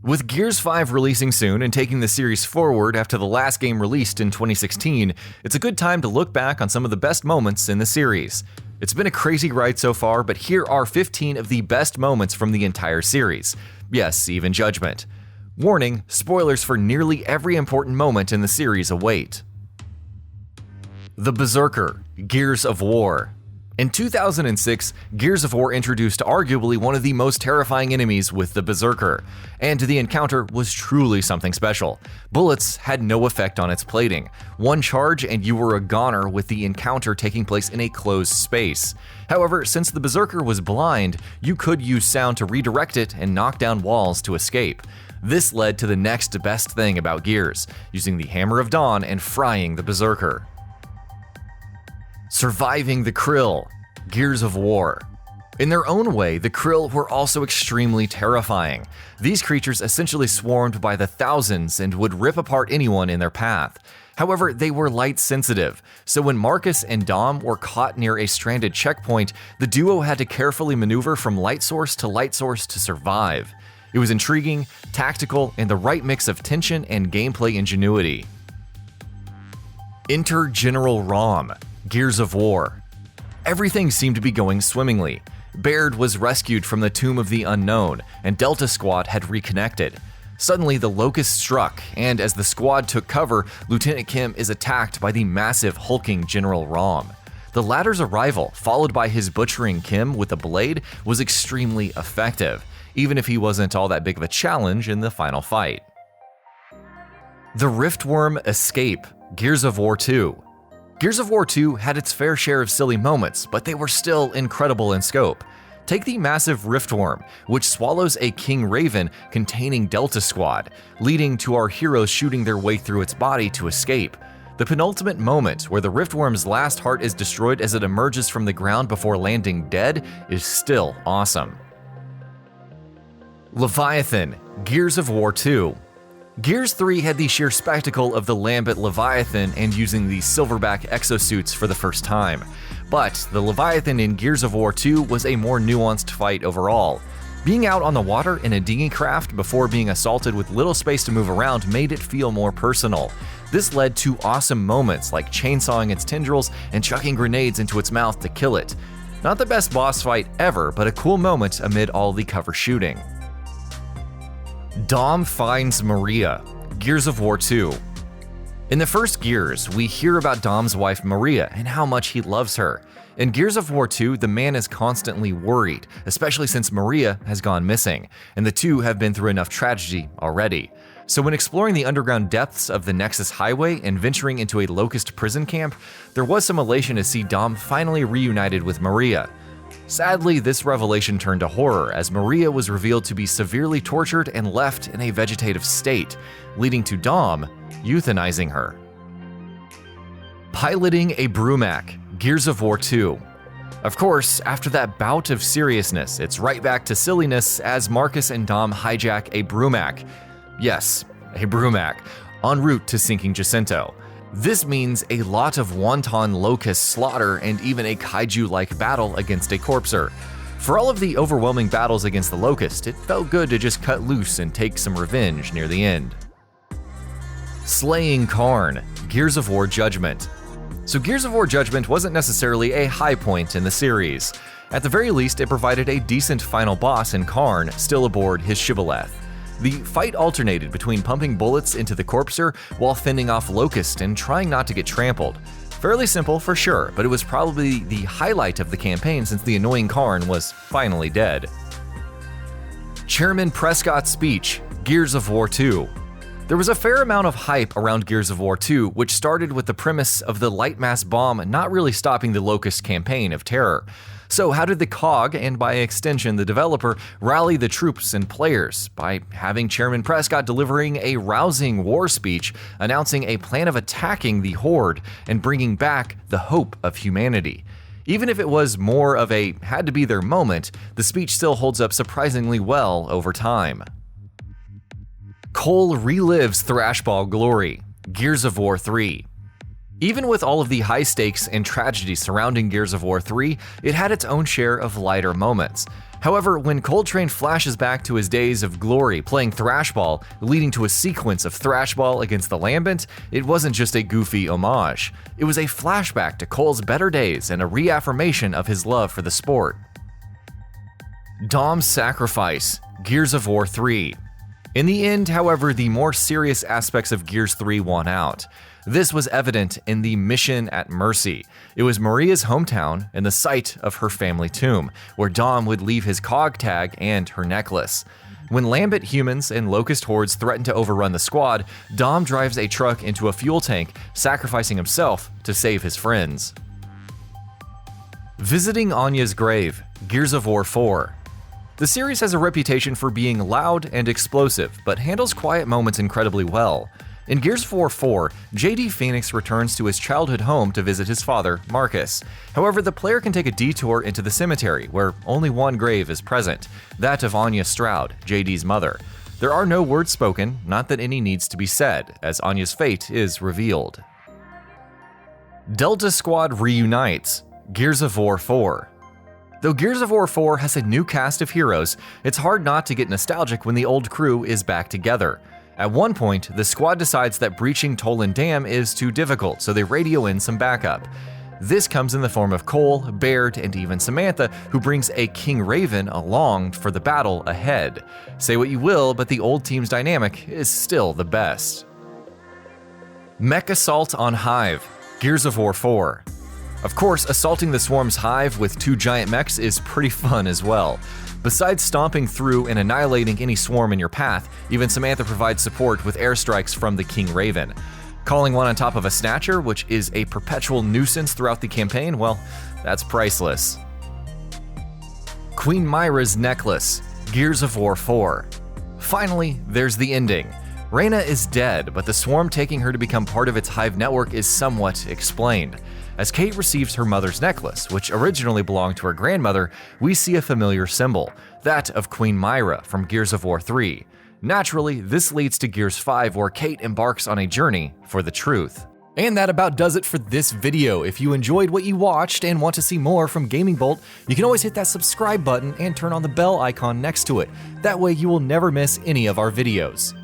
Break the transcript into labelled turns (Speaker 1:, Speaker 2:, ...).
Speaker 1: With Gears 5 releasing soon and taking the series forward after the last game released in 2016, it's a good time to look back on some of the best moments in the series. It's been a crazy ride so far, but here are 15 of the best moments from the entire series. Yes, even Judgment. Warning, spoilers for nearly every important moment in the series await. The Berserker, Gears of War. In 2006, Gears of War introduced arguably one of the most terrifying enemies with the Berserker, and the encounter was truly something special. Bullets had no effect on its plating. One charge and you were a goner, with the encounter taking place in a closed space. However, since the Berserker was blind, you could use sound to redirect it and knock down walls to escape. This led to the next best thing about Gears, using the Hammer of Dawn and frying the Berserker. Surviving the Krill, Gears of War. In their own way, the Krill were also extremely terrifying. These creatures essentially swarmed by the thousands and would rip apart anyone in their path. However, they were light sensitive, so when Marcus and Dom were caught near a stranded checkpoint, the duo had to carefully maneuver from light source to survive. It was intriguing, tactical, and the right mix of tension and gameplay ingenuity. Enter General Rom, Gears of War. Everything seemed to be going swimmingly. Baird was rescued from the Tomb of the Unknown, and Delta Squad had reconnected. Suddenly, the Locust struck, and as the squad took cover, Lieutenant Kim is attacked by the massive, hulking General Rom. The latter's arrival, followed by his butchering Kim with a blade, was extremely effective, even if he wasn't all that big of a challenge in the final fight. The Riftworm Escape, Gears of War 2. Gears of War 2 had its fair share of silly moments, but they were still incredible in scope. Take the massive Riftworm, which swallows a King Raven containing Delta Squad, leading to our heroes shooting their way through its body to escape. The penultimate moment, where the Riftworm's last heart is destroyed as it emerges from the ground before landing dead, is still awesome. Leviathan, Gears of War 2. Gears 3 had the sheer spectacle of the Lambent Leviathan and using the silverback exosuits for the first time. But the Leviathan in Gears of War 2 was a more nuanced fight overall. Being out on the water in a dinghy craft before being assaulted with little space to move around made it feel more personal. This led to awesome moments like chainsawing its tendrils and chucking grenades into its mouth to kill it. Not the best boss fight ever, but a cool moment amid all the cover shooting. Dom finds Maria, Gears of War 2. In the first Gears, we hear about Dom's wife Maria and how much he loves her. In Gears of War 2, the man is constantly worried, especially since Maria has gone missing, and the two have been through enough tragedy already. So when exploring the underground depths of the Nexus Highway and venturing into a Locust prison camp, there was some elation to see Dom finally reunited with Maria. Sadly, this revelation turned to horror as Maria was revealed to be severely tortured and left in a vegetative state, leading to Dom euthanizing her. Piloting a Brumak, Gears of War 2. Of course, after that bout of seriousness, it's right back to silliness as Marcus and Dom hijack a Brumak. Yes, a Brumak, en route to sinking Jacinto. This means a lot of wanton locust slaughter and even a kaiju-like battle against a Corpser. For all of the overwhelming battles against the Locust, it felt good to just cut loose and take some revenge near the end. Slaying Karn, Gears of War Judgment. So Gears of War Judgment wasn't necessarily a high point in the series. At the very least, it provided a decent final boss in Karn, still aboard his Shibboleth. The fight alternated between pumping bullets into the Corpser while fending off Locust and trying not to get trampled. Fairly simple for sure, but it was probably the highlight of the campaign since the annoying Karn was finally dead. Chairman Prescott's speech, Gears of War 2. There was a fair amount of hype around Gears of War 2, which started with the premise of the Lightmass bomb not really stopping the Locust campaign of terror. So how did the COG, and by extension the developer, rally the troops and players? By having Chairman Prescott delivering a rousing war speech announcing a plan of attacking the Horde and bringing back the hope of humanity. Even if it was more of a had-to-be-there moment, the speech still holds up surprisingly well over time. Cole relives Thrashball glory, Gears of War 3. Even with all of the high stakes and tragedy surrounding Gears of War 3, it had its own share of lighter moments. However, when Coltrane flashes back to his days of glory playing thrashball, leading to a sequence of thrashball against the Lambent, it wasn't just a goofy homage. It was a flashback to Cole's better days and a reaffirmation of his love for the sport. Dom's Sacrifice, Gears of War 3. In the end, however, the more serious aspects of Gears 3 won out. This was evident in the mission at Mercy. It was Maria's hometown and the site of her family tomb, where Dom would leave his cog tag and her necklace. When Lambent humans and Locust hordes threaten to overrun the squad, Dom drives a truck into a fuel tank, sacrificing himself to save his friends. Visiting Anya's Grave, Gears of War 4. The series has a reputation for being loud and explosive, but handles quiet moments incredibly well. In Gears of War 4, JD Phoenix returns to his childhood home to visit his father, Marcus. However, the player can take a detour into the cemetery, where only one grave is present, that of Anya Stroud, JD's mother. There are no words spoken, not that any needs to be said, as Anya's fate is revealed. Delta Squad reunites, Gears of War 4. Though Gears of War 4 has a new cast of heroes, it's hard not to get nostalgic when the old crew is back together. At one point, the squad decides that breaching Toland Dam is too difficult, so they radio in some backup. This comes in the form of Cole, Baird, and even Samantha, who brings a King Raven along for the battle ahead. Say what you will, but the old team's dynamic is still the best. Mech Assault on Hive, Gears of War 4. Of course, assaulting the Swarm's hive with two giant mechs is pretty fun as well. Besides stomping through and annihilating any swarm in your path, even Samantha provides support with airstrikes from the King Raven. Calling one on top of a Snatcher, which is a perpetual nuisance throughout the campaign, well, that's priceless. Queen Myra's Necklace, Gears of War 4. Finally, there's the ending. Reyna is dead, but the swarm taking her to become part of its hive network is somewhat explained. As Kate receives her mother's necklace, which originally belonged to her grandmother, we see a familiar symbol, that of Queen Myra from Gears of War 3. Naturally, this leads to Gears 5, where Kate embarks on a journey for the truth. And that about does it for this video. If you enjoyed what you watched and want to see more from Gaming Bolt, you can always hit that subscribe button and turn on the bell icon next to it. That way you will never miss any of our videos.